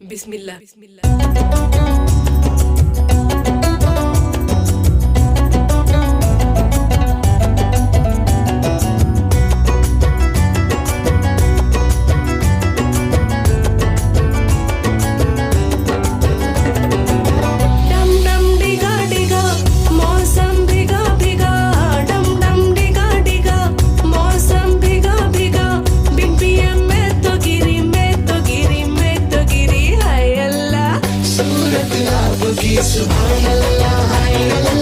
बिस्मिल्लाह डम डम डिगा डिगा मौसम भिगा भिगा डम डम डिगा डिगा मौसम भिगा भिगा बिग बीएम में तो गिरी हाय अल्लाह सूरत आपकी सुभान अल्लाह हाय अल्लाह